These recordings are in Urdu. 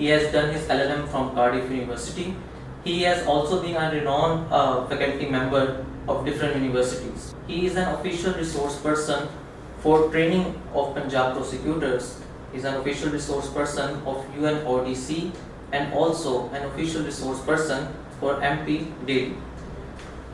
He has done his LLM from Cardiff University. He has also been a renowned faculty member of different universities. He is an official resource person for training of Punjab prosecutors. He is an official resource person of UNODC and also an official resource person for MP Daily.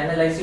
NLIC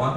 1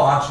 5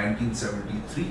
1973,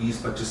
20-25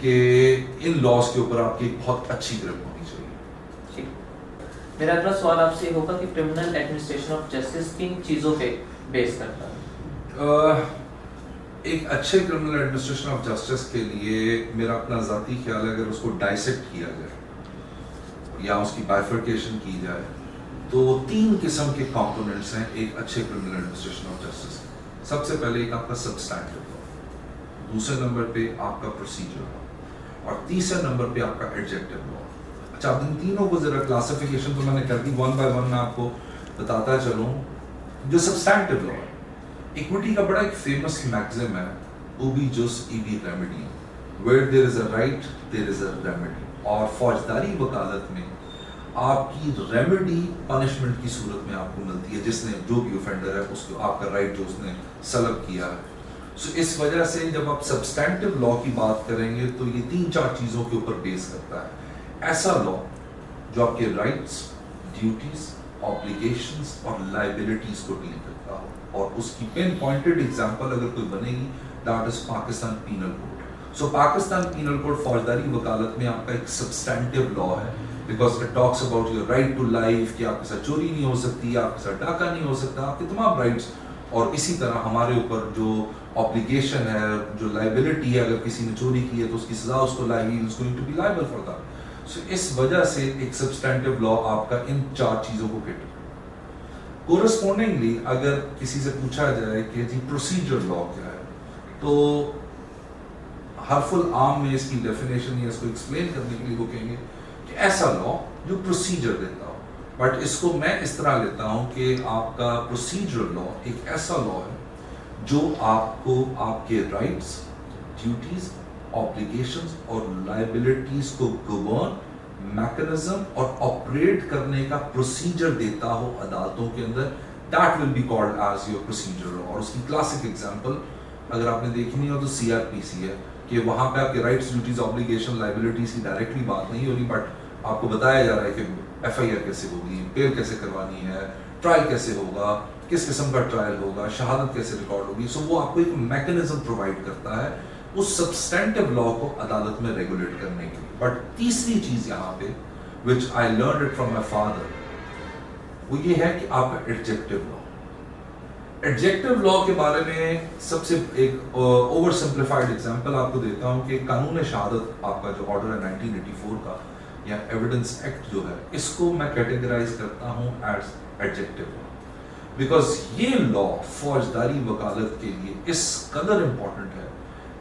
کہ ان لاس کے اوپر آپ کی ایک بہت اچھی گرپ ہونی چاہیے. ٹھیک. میرا اگلا سوال آپ سے یہ ہوگا کہ کرمنل ایڈمنسٹریشن آف جسٹس کن چیزوں پہ بیس کرتا ہے؟ ایک اچھے کرمنل ایڈمنسٹریشن آف جسٹس کے لیے میرا اپنا ذاتی خیال ہے اگر اس کو ڈائسیکٹ کیا جائے یا اس کی بائفرکیشن کی جائے تو 3 قسم کے کمپوننٹس ہیں ایک اچھے کرمنل ایڈمنسٹریشن آف جسٹس. سب سے پہلے ایک آپ کا سبسٹینٹیو لا, دوسرے نمبر پہ آپ کا پروسیجر لا, اور تیسرے نمبر پہ آپ کا ایڈجیکٹو لا. اچھا, اب ان تینوں کو ذرا کلاسیفیکیشن تو میں نے کر دی, 1 بائی 1 میں آپ کو بتاتا چلوں. جو سبسٹینٹیو لا ہے, ایکوٹی کا بڑا ایک فیمس میگزم ہے, اوبی جس Abbey remedy, where there is a right there is a remedy. اور فوجداری وکالت میں آپ کی ریمیڈی پنشمنٹ کی صورت میں آپ کو ملتی ہے, جس نے جو بھی اوفینڈر ہے اس کو آپ کا رائٹ جو اس نے سلب کیا ہے. سو اس وجہ سے جب آپ سبسٹینٹیو لا کی بات کریں گے تو یہ 3-4 چیزوں کے اوپر بیس کرتا ہے. ایسا لا جو آپ کے رائٹس, ڈیوٹیز, آبلیگیشنز اور لائبلٹیز کو ڈیل کرتا ہو, اور اس کی پن پوائنٹڈ ایگزامپل اگر کوئی بنے گی that is Pakistan penal code. So Pakistan penal code فوجداری وکالت میں آپ کا ایک سبسٹینٹیو لا ہے, because it talks about your right to life, کہ آپ کے ساتھ چوری نہیں ہو سکتی, آپ کے ساتھ ڈاکہ نہیں ہو سکتا, آپ کے تمام رائٹس. اور اسی طرح ہمارے اوپر جو آبلیگیشن ہے, جو لائبلٹی ہے, اگر کسی نے چوری کی ہے تو اس کی سزا اس کو لائے گی, is going to be liable for that. So اس وجہ سے ایک سبسٹینٹیو لا آپ کا ان 4 چیزوں کو کٹ. کورسپونڈنگلی اگر کسی سے پوچھا جائے کہ جی پروسیجر لا کیا ہے, تو حرف العام میں اس کی ڈیفینیشن یا اس کو ایکسپلین کرنے کے لیے وہ کہیں گے کہ ایسا لا جو پروسیجر دیتا ہو. بٹ اس کو میں اس طرح لیتا ہوں کہ آپ کا پروسیجر لا ایک ایسا لا ہے جو آپ کو آپ کے رائٹس, ڈیوٹیز, آبلیگیشنز اور لائبلٹیز کو گورن, میکنزم اور آپریٹ کرنے کا پروسیجر دیتا ہو عدالتوں کے اندر. That will be called as your procedure law. اور اس کی کلاسک ایگزامپل اگر آپ نے دیکھی نہیں ہو تو CRPC ہے, کہ وہاں پہ آپ کے رائٹس, ڈیوٹیز, آبلیگیشن, لائبلٹیز کی ڈائریکٹلی بات نہیں ہو رہی, بٹ آپ کو بتایا جا رہا ہے کہ FIR کیسے ہوگی, بیل کیسے کروانی ہے, ٹرائل کیسے ہوگا, کس قسم کا ٹرائل ہوگا, شہادت کیسے ریکارڈ ہوگی. سو وہ آپ کو ایک میکنزم پرووائڈ کرتا ہے اس سبسٹینٹیو لا کو عدالت میں ریگولیٹ کرنے کے لیے. بٹ تیسری چیز یہاں پہ which I learned it from my father, وہ یہ ہے کہ آپ ایڈجیکٹو لا. ایڈجیکٹو لا کے بارے میں سب سے ایک اوور سمپلیفائڈ ایگزامپل آپ کو دیتا ہوں کہ قانون شہادت آپ کا جو آرڈر ہے 1984 کا یا ایویڈنس ایکٹ جو ہے, اس کو میں کیٹیگرائز کرتا ہوں ایز ایڈجیکٹو لا, بیکاز یہ لا فوجداری وکالت کے لیے اس قدر امپورٹنٹ ہے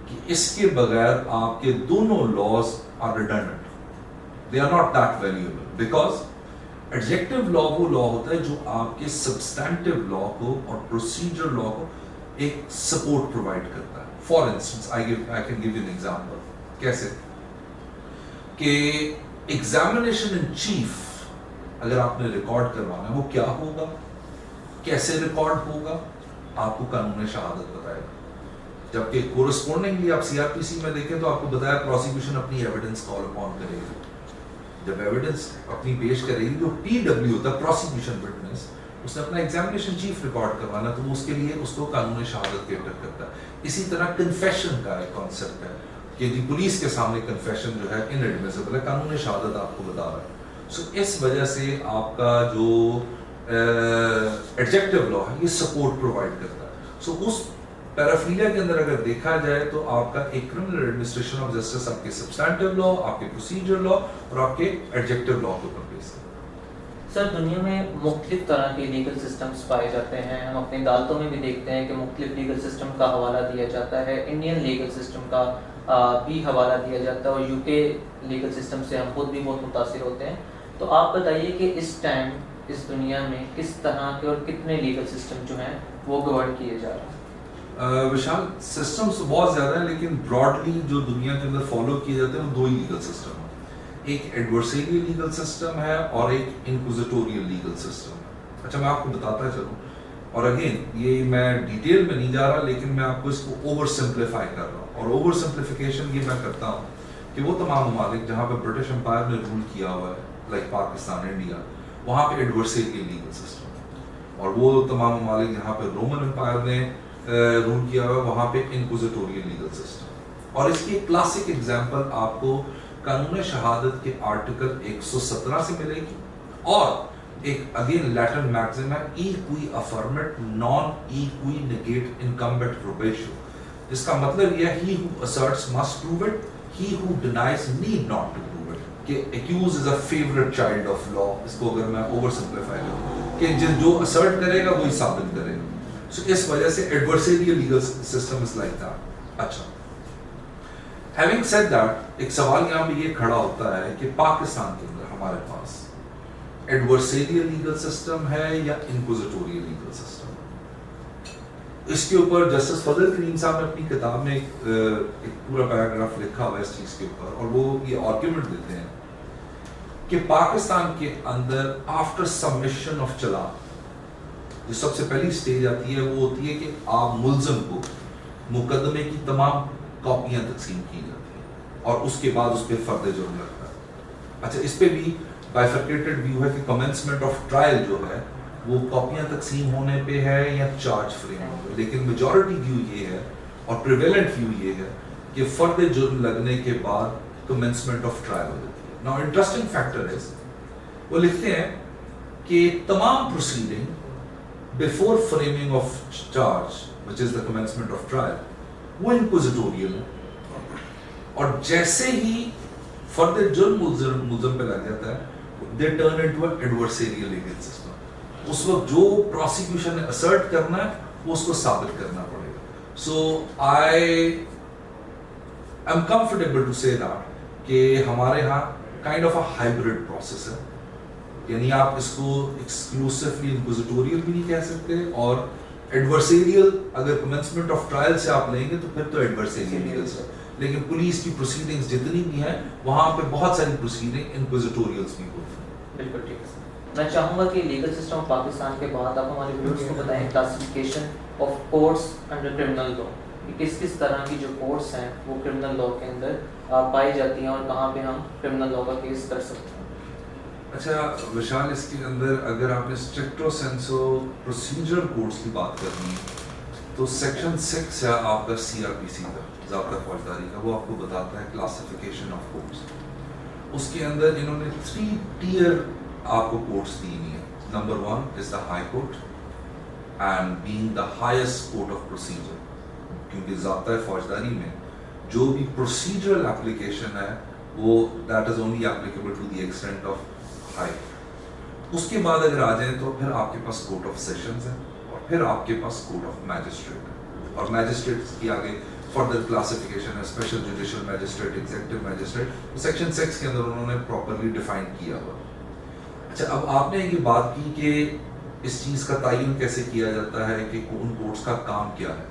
کہ اس کے بغیر آپ کے دونوں laws are redundant, they are not that valuable, because adjective law وہ لا ہوتا ہے جو آپ کے سبسٹینٹیو لا کو اور پروسیجر لا کو ایک سپورٹ پرووائڈ کرتا ہے. For instance I can give you an example. کیسے کہ ایگزامینیشن ان چیف اگر آپ نے ریکارڈ کروانا ہے, وہ کیا ہوگا, کیسے ریکارڈ ہوگا, آپ کو قانون شہادت بتائے گا. جبکہ کورسپونڈنگلی آپ CRPC میں دیکھیں تو آپ کو بتایا پروسیکیوشن اپنی ایویڈنس کال اپون کرے گی. جب ایویڈنس اپنی پیش کرے گی, جو PW ہوتا ہے پروسیکیوشن وٹنس, اس نے اپنا ایگزامینیشن چیف ریکارڈ کروانا, تو وہ اس کے لیے اس کو قانون شہادت کیٹر کرتا ہے. اسی طرح کنفیشن کا ایک کانسیپٹ ہے کہ جی پولیس کے سامنے کنفیشن جو ہے انیڈمیسیبل ہے, قانون شہادت آپ کو بتا رہا ہے. سو اس وجہ سے آپ کا جو ایڈجیکٹو لا ہے یہ سپورٹ پرووائڈ کرتا ہے. سو اس پیرافیلیا کے اندر اگر دیکھا جائے تو آپ کا ایک کرمنل ایڈمنسٹریشن آف جسٹس آپ کے سبسٹینٹیو لا, آپ کے پروسیجر لا اور آپ کے ایڈجیکٹو لا کے اوپر بیس ہے. سر دنیا میں مختلف طرح کے لیگل سسٹمز پائے جاتے ہیں. ہم اپنی عدالتوں میں بھی دیکھتے ہیں کہ مختلف لیگل سسٹم کا حوالہ دیا جاتا ہے. انڈین لیگل سسٹم کا بھی حوالہ دیا جاتا ہے, اور UK لیگل سسٹم سے ہم خود بھی بہت متاثر ہوتے ہیں. تو آپ بتائیے کہ اس ٹائم اس دنیا میں کس طرح کے اور کتنے لیگل سسٹم جو ہیں وہ گورن کیے جا رہے ہیں؟ وشال, سسٹمس بہت زیادہ ہیں, لیکن براڈلی جو دنیا کے اندر فالو کیے جاتے ہیں وہ 2 ہی لیگل سسٹم ہیں. ایک ایڈورسریل لیگل سسٹم ہے اور ایک انکوزیٹوریل لیگل سسٹم ہے. اچھا, میں آپ کو بتاتا چلوں, اور اگین یہ میں ڈیٹیل میں نہیں جا رہا, لیکن میں آپ کو اس کو اوور سمپلیفائی کر رہا ہوں. اور اوور سمپلیفیکیشن یہ میں کرتا ہوں کہ وہ تمام ممالک جہاں پہ برٹش امپائر نے رول کیا ہوا ہے, لائک پاکستان, انڈیا, وہاں پہ ایڈورسریل لیگل سسٹم ہے. اور وہ تمام ممالک جہاں پہ رومن امپائر نے رول کیا ہوا ہے, وہاں پہ انکوزیٹوریل لیگل سسٹم. اور اس کی ایک کلاسک ایگزامپل آپ کو قانون شہادت کے آرٹیکل 117 سے ملے گی, اور ایک اگین لیٹن میگزم ہے ای کوئی افرمٹ نان ای کوئی نیگیٹ انکمبنٹ پروبیشن, جس کا مطلب یہ ہے he who asserts must prove it, he who denies need not to prove it, کہ accused is a favorite child of law. اس کو اگر میں اوور سمپلیفائی کروں کہ جو assert کرے گا وہی ثابت کرے گا. So اس وجہ سے adversarial legal system is like that. اچھا, having said that, ایک سوال یہاں پہ یہ کھڑا ہوتا ہے کہ پاکستان کے اندر ہمارے پاس ایڈورسیریل لیگل سسٹم ہے یا انکوزیٹوریل لیگل سسٹم. اس کے اوپر جسٹس فضل کریم صاحب نے اپنی کتاب میں ایک پورا پیراگراف لکھا ہوا ہے اس چیز کے اوپر, اور وہ یہ آرگیومنٹ دیتے ہیں کہ پاکستان کے اندر آفٹر سبمیشن آف چلان جو سب سے پہلی سٹیج آتی ہے وہ ہوتی ہے کہ آپ ملزم کو مقدمے کی تمام کاپیاں تقسیم کی جاتی ہیں اور اس کے بعد اس پہ فرد جرم لگتا ہے. اچھا, اس پہ بھی بائیفرکیٹڈ ویو ہے کہ کمنسمنٹ آف ٹرائل جو ہے وہ کاپیاں تقسیم ہونے پہ ہے یا چارج فریم ہونے پہ, لیکن میجورٹی ویو یہ ہے اور پریویلنٹ ویو یہ ہے کہ فرد جرم لگنے کے بعد کمنسمنٹ آف ٹرائل ہو جاتی ہے. ناؤ انٹرسٹنگ فیکٹر ہے, وہ لکھتے ہیں کہ تمام proceeding before framing of charge which is the commencement of trial وہ انکوزیٹوریل ہے, اور جیسے ہی فرد جرم ملزم پہ لگ جاتا ہے they turn into an adversarial legal system. اس وقت جو پروسیکیوشن نے assert کرنا ہے وہ اس کو ثابت کرنا پڑے گا. So I am comfortable to say that کہ ہمارے ہاں kind of a hybrid process ہے, یعنی آپ اس کو exclusively inquisitorial بھی نہیں کہہ سکتے, اور adversarial اگر commencement of trial سے آپ لیں گے تو پھر تو adversarial legal ہے, لیکن پولیس کی پروسیڈنگز جتنی بھی ہیں وہاں پہ بہت ساری پروسیڈنگ انکوزیٹوریلز بھی ہوتی ہیں. بالکل ٹھیک ہے. میں چاہوں گا کہ لیگل سسٹم پاکستان کے بعد آپ ہمارے ویورز کو بتائیں classification of courts under criminal law, کہ کس کس طرح کی جو کورٹس ہیں وہ کرمنل لا کے اندر پائی جاتی ہیں اور کہاں پہ ہم کرمنل لا کا کیس کر سکتے ہیں. اچھا وشال, اس کے اندر اگر آپ نے اسٹرکٹو سینسو پروسیجرل کورٹس کی بات کرنی ہے تو سیکشن 6 ہے آپ کا CRPC کا ضابطہ فوجداری کا, وہ آپ کو بتاتا ہے کلاسیفیکیشن آف کورٹس. اس کے اندر انہوں نے 3 ٹیئر آپ کو کورٹس دی ہوئی ہیں. Number 1 is the high court and being the highest court of procedure, کیونکہ ضابطہ فوجداری میں جو بھی پروسیجرل اپلیکیشن ہے وہ that is only applicable to the extent of high. اس کے بعد اگر آ جائیں تو پھر آپ کے پاس کورٹ آف سیشنز ہے, اور پھر آپ کے پاس کورٹ آف میجسٹریٹ ہے, اور میجسٹریٹ کی آگے فردر کلاسیفیکیشن ہے special judicial magistrate, executive magistrate, section 6 کے اندر انہوں نے پراپرلی ڈیفائن کیا ہوا. اچھا, اب آپ نے یہ بات کی کہ اس چیز کا تعین کیسے کیا جاتا ہے کہ ان کورٹس کا کام کیا ہے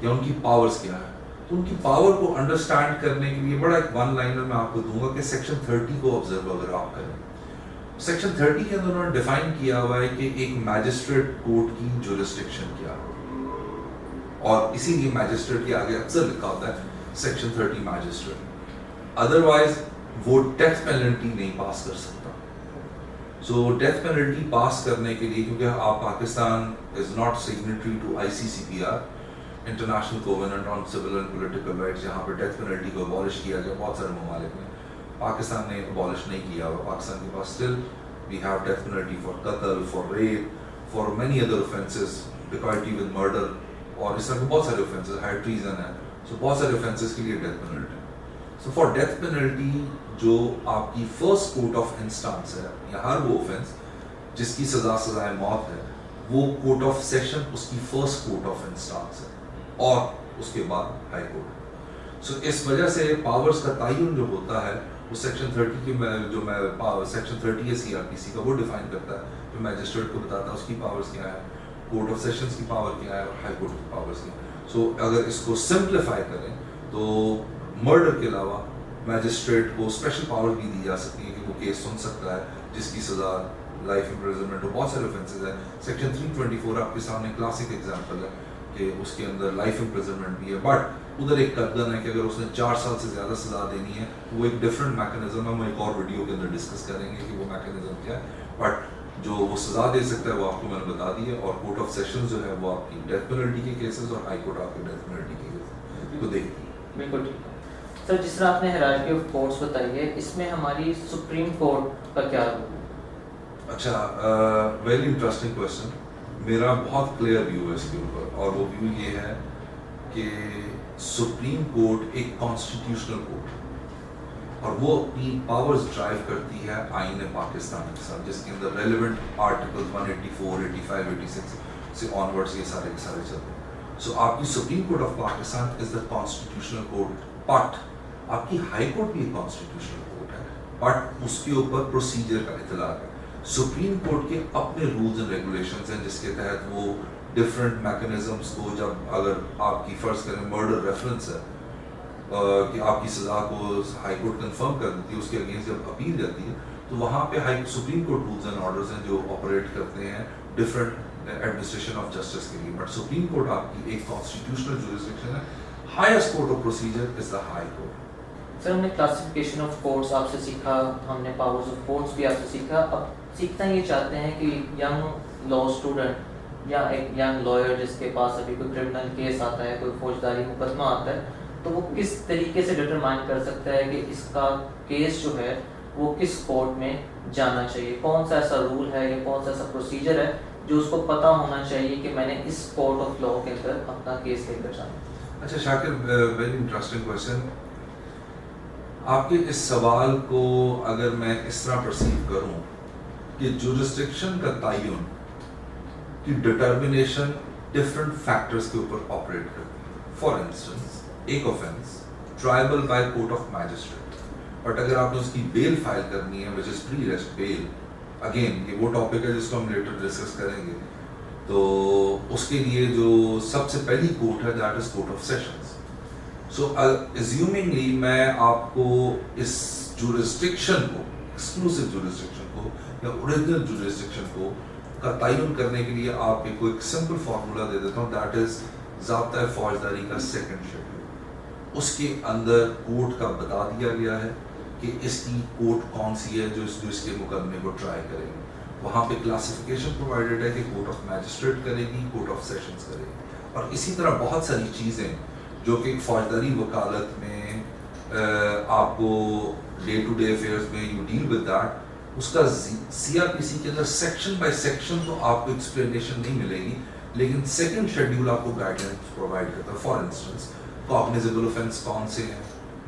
یا ان کی پاورز کیا ہے, تو ان کی پاور کو انڈرسٹینڈ کرنے کے لیے بڑا ایک ون لائنر میں آپ کو دوں گا کہ سیکشن 30 کو آبزرو اگر آپ کریں, سیکشن 30 کے اندر انہوں نے ڈیفائن کیا ہوا ہے کہ ایک میجسٹریٹ کورٹ کی جورسڈکشن کیا ہے, اور اسی لیے میجسٹریٹ کے آگے اکثر لکھا ہوتا ہے سیکشن 30 میجسٹریٹ, ادروائز وہ ڈیتھ پینلٹی نہیں پاس کر سکتا. سو ڈیتھ پینلٹی پاس کرنے کے لیے, کیونکہ آپ Pakistan is not signatory to ICCPR international covenant on civil and political rights, جہاں پہ ڈیتھ پینلٹی کو ابالش کیا گیا بہت سارے ممالک میں, پاکستان نے ابالش نہیں کیا ہوا. پاکستان کے پاس still we have death penalty for قتل, for rape, for many other offences, ڈکیتی ود مرڈر, اور اس طرح کے بہت سارے اوفینسز, ہائی ٹریزن ہے, سو بہت سارے اوفینسز کے لیے death penalty. So for death penalty جو آپ کی فرسٹ کورٹ آف انسٹانس ہے, یا ہر وہ اوفینس جس کی سزائے موت ہے, وہ کورٹ آف سیشن اس کی فرسٹ کورٹ آف انسٹانس ہے, اور اس کے بعد ہائی کورٹ. سو اس وجہ سے پاورز کا تعین جو ہوتا ہے وہ سیکشن 30 کی سیکشن 30 ہے CRPC کا, وہ ڈیفائن کرتا ہے, جو میجسٹریٹ کو بتاتا ہے اس کی پاورز کیا ہے, کورٹ آف سیشنز کی پاور کیا ہے, اور ہائی کورٹ کی پاورز کیا ہے. سو اگر اس کو سمپلیفائی کریں تو مرڈر کے علاوہ میجسٹریٹ کو اسپیشل پاور بھی دی جا سکتی ہے کہ وہ کیس سن سکتا ہے جس کی سزا لائف امپریزنمنٹ ہو. بہت سارے اوفینسز ہیں. سیکشن 324 آپ کے سامنے کلاسک ایگزامپل ہے کہ اس کے اندر لائف امپریزنمنٹ بھی ہے, بٹ ادھر ایک قدغن ہے کہ اگر اس نے 4 سال سے زیادہ سزا دینی ہے وہ ایک ڈفرینٹ میکینزم ہے, ہم ایک اور ویڈیو کے اندر ڈسکس کریں گے کہ وہ میکینزم کیا ہے, بٹ جو وہ سزا دے سکتا ہے وہ آپ کو میں نے بتا دی ہے. اور کورٹ آف سیشن جو ہے وہ آپ کی ڈیتھ پینلٹی کے کیسز, اور ہائی کورٹ آپ کے ڈیتھ پینلٹی کے کیسز کو دیکھتی ہے. بالکل ٹھیک ہے سر. جس طرح آپ نے ہیرارکی آف کورٹس بتائی ہے, اس میں ہماری سپریم کورٹ کا کیا رول ہے؟ اچھا, ویری انٹرسٹنگ کوشچن. میرا بہت کلیئر ویو ہے اس کے اوپر, اور وہ ویو یہ ہے کہ سپریم کورٹ ایک کانسٹیٹیوشنل کورٹ ہے, اور وہ اپنی پاورز ڈرائیو کرتی ہے آئین پاکستان کے ساتھ, جس کے اندر ریلیونٹ آرٹیکل 184, 85, 86 سے آنورڈس یہ سارے چلتے ہیں. سو آپ کی supreme court of Pakistan is the constitutional court, but آپ کی ہائی کورٹ بھی ایک کانسٹیٹیوشنل کورٹ ہے, بٹ اس کے اوپر پروسیجر کا اطلاق ہے. سپریم کورٹ کے اپنے رولز اینڈ ریگولیشنز ہیں, جس کے تحت وہ ڈفرینٹ میکنزمس کو, جب اگر آپ کی فرض کریں مرڈر ریفرنس ہے کہ آپ کی سزا کو ہائی کورٹ کنفرم کر دیتی ہے, اس کے اگینسٹ جب اپیل جاتی ہے, تو وہاں پہ supreme court rules and orders ہیں جو آپریٹ کرتے ہیں ڈفرینٹ ایڈمنسٹریشن آف جسٹس کے لیے. بٹ سپریم کورٹ آپ کی ایک کانسٹیٹیوشنل جورسڈکشن ہے. Highest court of procedure is the high court. Sir ہم نے کلاسیفیکیشن آف کورٹس آپ سے سیکھا, ہم نے پاورز آف کورٹس بھی آپ سے سیکھا. اب سیکھنا یہ چاہتے ہیں کہ ینگ لا اسٹوڈنٹ یا ایک ینگ لائر جس کے پاس ابھی کوئی کرمنل کیس آتا ہے, کوئی فوجداری مقدمہ آتا ہے, تو وہ کس طریقے سے ڈٹرمائن کر سکتا ہے کہ اس کا کیس جو ہے وہ کس کورٹ میں جانا چاہیے؟ کون سا ایسا رول ہے یا کون سا ایسا پروسیجر ہے جو اس کو پتہ ہونا چاہیے کہ میں نے اس کورٹ آف لا کے اندر اپنا کیس لے کر جانا؟ اچھا شاکر, ویری انٹرسٹنگ کوشچن. آپ کے اس سوال کو اگر میں اس طرح پرسیو کروں کہ جورسڈکشن کا تعین کی ڈٹرمنیشن ڈفرینٹ فیکٹرز کے اوپر آپریٹ کرتی ہے. فار انسٹنس, ایک offence tribal by court of magistrate, but اگر آپ نے اس کی بیل فائل کرنی ہے وچ از پری ریسٹ بیل, اگین یہ وہ ٹاپک ہے جس کو ہم لیٹر ڈسکس کریں گے, تو اس کے لیے جو سب سے پہلی کورٹ ہے that is court of sessions. So assumingly میں آپ کو اس جورسڈکشن کو, ایکسکلوسیو جورسڈکشن کو یا اوریجنل جورسڈکشن کو کا تعین کرنے کے لیے آپ کو ایک سمپل فارمولا دے دیتا ہوں, دیٹ از ضابطۂ فوجداری کا سیکنڈ شیڈول. اس کے اندر کورٹ کا بتا دیا گیا ہے کہ اس کی کورٹ کون سی ہے جو اس کے مقدمے کو ٹرائی کرے گی. وہاں پہ کلاسیفیکیشن پرووائڈیڈ ہے کہ کورٹ آف میجسٹریٹ کرے گی, کورٹ آف سیشنز کرے گی, اور اسی طرح بہت ساری چیزیں جو کہ فوجداری وکالت میں آپ کو ڈے ٹو ڈے افیئرز میں یو ڈیل ود دیٹ, اس کا سی آر پی سی کے اندر سیکشن بائی سیکشن تو آپ کو ایکسپلینیشن نہیں ملے گی, لیکن سیکنڈ شیڈیول آپ کو گائیڈ لائنس پرووائڈ کرتا ہے. فار انسٹنس, کاگنیزیبل اوفینس کون سے ہیں,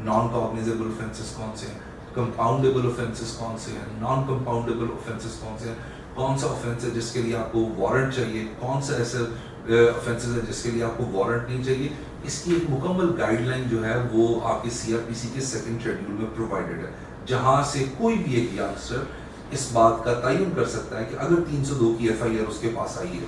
نان کاگنیزیبل اوفینسز کون سے ہیں, کمپاؤنڈیبل اوفینسز کون سے ہیں, نان کمپاؤنڈیبل اوفینسز کون سے ہیں, کون سا اوفینس ہے جس کے لیے آپ کو وارنٹ چاہیے, کون سا ایسے اوفینسز ہیں جس کے لیے آپ کو وارنٹ نہیں چاہیے. اس کی ایک مکمل گائیڈ لائن جو ہے وہ آپ کے سی آر پی سی کے سیکنڈ شیڈیول میں پرووائڈیڈ ہے, جہاں سے کوئی بھی ایک یانگسٹر اس بات کا تعین کر سکتا ہے کہ اگر 302 کی ایف آئی آر اس کے پاس آئی ہے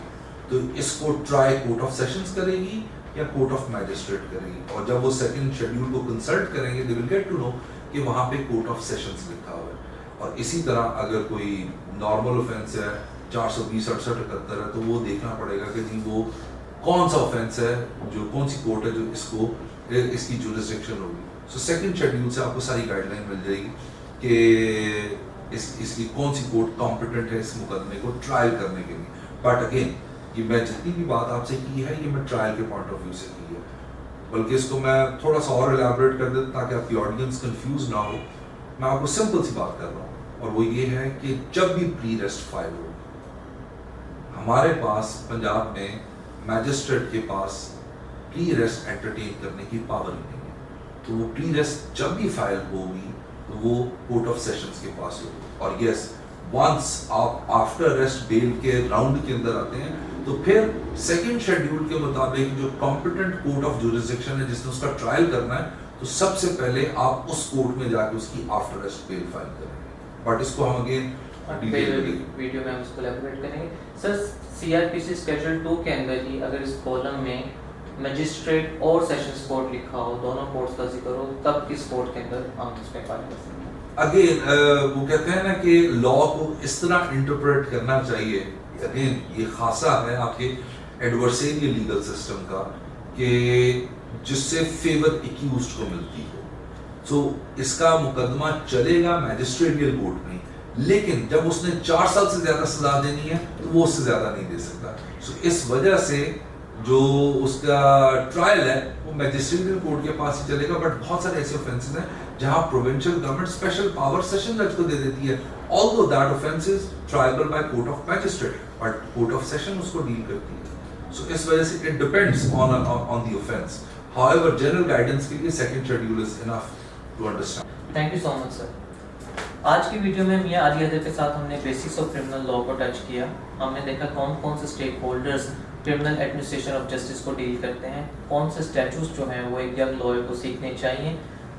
تو اس کو ٹرائی کورٹ آف سیشنز کرے گی یا کورٹ آف میجسٹریٹ کرے گی, اور جب وہ سیکنڈ شیڈیول کو کنسلٹ کریں گے دے ول گیٹ ٹو نو کہ وہاں پہ کورٹ آف سیشنز لکھا ہوا ہے. اور اسی طرح اگر کوئی نارمل اوفینس ہے 420, 68, 71 ہے, تو وہ دیکھنا پڑے گا کہ جی وہ کون سا اوفینس ہے, جو کون سی کورٹ ہے جو اس کی جورسڈکشن ہوگی. سو سیکنڈ شیڈیول سے آپ کو ساری گائیڈ لائن مل جائے گی کہ اس کی کون سی کورٹ کمپیٹنٹ ہے اس مقدمے کو ٹرائل کرنے کے لیے. بٹ اگین یہ میں جتنی بھی بات آپ سے کی ہے یہ میں ٹرائل کے پوائنٹ آف ویو سے کی ہے, بلکہ اس کو میں تھوڑا سا اور الیبوریٹ کر دیتا تاکہ آپ کی آڈینس کنفیوز نہ ہو. میں آپ کو سمپل سی بات کر رہا ہوں, اور وہ یہ ہے کہ جب بھی پری ریسٹ فائل ہو, ہمارے پاس پنجاب میں میجسٹریٹ کے پاس پری ریسٹ انٹرٹین کرنے کی پاور نہیں ہے, تو وہ پری ریسٹ جب بھی فائل ہوگی تو وہ کورٹ آف سیشنز کے پاس ہوگی. اور یس, ونس آپ آفٹر ریسٹ بیل کے راؤنڈ کے اندر آتے ہیں تو پھر سیکنڈ شیڈیول کے مطابق جو کمپیٹنٹ کورٹ آف جورسڈکشن ہے جس نے اس کا ٹرائل کرنا ہے, تو سب سے پہلے آپ اس کورٹ میں جا کے اس کی آفٹر ریسٹ بیل فائل کریں گے. بٹ اس کو ہم اگین ویڈیو میں ہم اس کو الیبوریٹ کریں گے. سر سی آر پی سی اسکیڈول 2 کے اندر ہی اگر اس کالم میں مجسٹریٹ اور سیشنز کورٹ لکھا ہو, دونوں کورٹس کا ذکر ہو, تب کس کورٹ کے اندر ہم اس پہ فائل کر سکتے ہیں؟ اگین وہ کہتے ہیں نا کہ لا کو اس طرح انٹرپریٹ کرنا چاہیے, اگین یہ خاصہ ہے آپ کے ایڈورسیریل لیگل سسٹم کا کہ جس سے فیور ایکیوزڈ کو ملتی ہو. سو اس کا مقدمہ چلے گا میجسٹریٹل کورٹ میں, لیکن جب اس نے 4 سال سے زیادہ سزا دینی ہے تو وہ اس سے زیادہ نہیں دے سکتا. سو اس وجہ سے جو اس کا ٹرائل ہے وہ میجسٹریٹل کورٹ کے پاس ہی چلے گا. بٹ بہت سارے ایسے offences ہیں جہاں provincial government special power session جج کو دے دیتی ہے, although that offense is triable by court of magistrate, but court of session اس کو ڈیل کرتی ہے. So اس وجہ سے it depends on the offense. However, general guidance کے لیے second schedule is enough to understand. Thank you so much sir. آج کی ویڈیو میں میاں علی حیدر کے ساتھ ہم نے بیسکس آف کرمنل لاء کو ٹچ کیا. ہم نے دیکھا کون کون سے stake holders criminal administration of justice کو ڈیل کرتے ہیں, کون سے اسٹیچوز جو ہیں وہ ایک ینگ لائر کو سیکھنے چاہیے,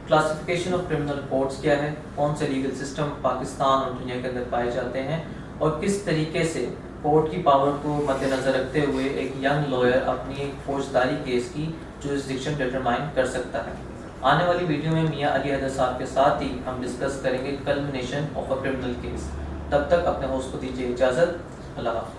کلاسیفیکیشن آف کرمنل کورٹس کیا ہے, کون سے لیگل سسٹم پاکستان اور دنیا کے اندر پائے جاتے ہیں, اور کس طریقے سے کورٹ کی پاور کو مد نظر رکھتے ہوئے ایک ینگ لائر اپنی فوجداری کیس کی جورسڈکشن ڈٹرمائن کر سکتا ہے. آنے والی ویڈیو میں میاں علی حیدر صاحب کے ساتھ ہی ہم ڈسکس کریں گے culmination of a criminal case. تب تک اپنے ہوسٹ کو دیجیے اجازت. اللہ حافظ.